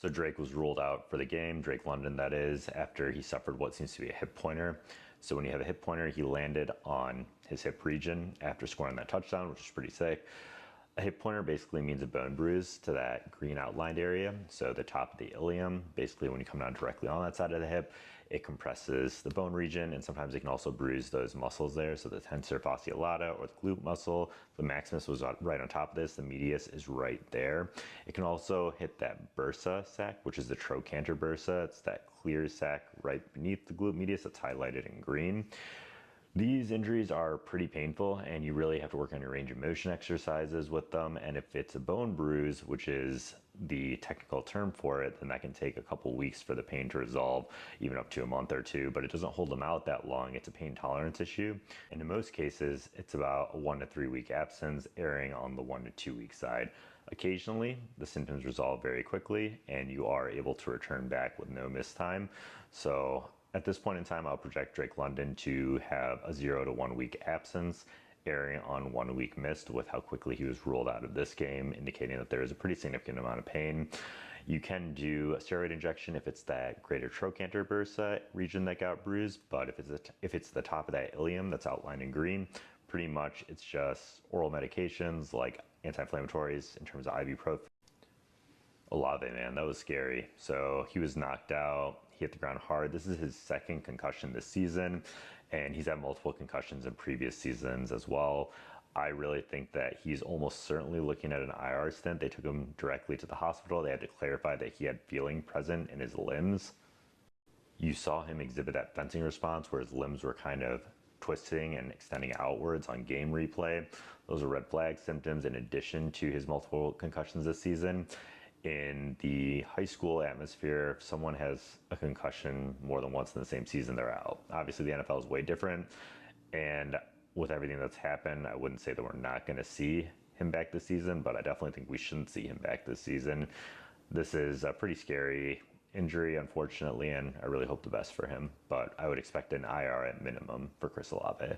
So Drake was ruled out for the game, Drake London that is, after he suffered what seems to be a hip pointer. So when you have a hip pointer, he landed on his hip region after scoring that touchdown, which is pretty sick. A hip pointer basically means a bone bruise to that green outlined area. So the top of the ilium, basically when you come down directly on that side of the hip, it compresses the bone region, and sometimes it can also bruise those muscles there. So the tensor fasciae lata or the glute muscle, the maximus was right on top of this, the medius is right there. It can also hit that bursa sac, which is the trochanter bursa. It's that clear sac right beneath the glute medius that's highlighted in green. These injuries are pretty painful, and you really have to work on your range of motion exercises with them. And if it's a bone bruise, which is the technical term for it, then that can take a couple weeks for the pain to resolve, even up to a month or two, but it doesn't hold them out that long. It's a pain tolerance issue. And in most cases, it's about a 1 to 3 week absence, erring on the 1 to 2 week side. Occasionally, the symptoms resolve very quickly, and you are able to return back with no missed time. So at this point in time, I'll project Drake London to have a 0 to 1 week absence, erring on 1 week missed with how quickly he was ruled out of this game, indicating that there is a pretty significant amount of pain. You can do a steroid injection if it's that greater trochanter bursa region that got bruised, but if it's the top of that ilium that's outlined in green, pretty much it's just oral medications like anti-inflammatories in terms of ibuprofen. Olave, man, that was scary. So he was knocked out. He hit the ground hard. This is his second concussion this season, and he's had multiple concussions in previous seasons as well. I really think that he's almost certainly looking at an IR stint. They took him directly to the hospital. They had to clarify that he had feeling present in his limbs. You saw him exhibit that fencing response where his limbs were kind of twisting and extending outwards on game replay. Those are red flag symptoms in addition to his multiple concussions this season. In the high school atmosphere, if someone has a concussion more than once in the same season, they're out. Obviously, the NFL is way different. And with everything that's happened, I wouldn't say that we're not going to see him back this season, but I definitely think we shouldn't see him back this season. This is a pretty scary injury, unfortunately, and I really hope the best for him. But I would expect an IR at minimum for Chris Olave.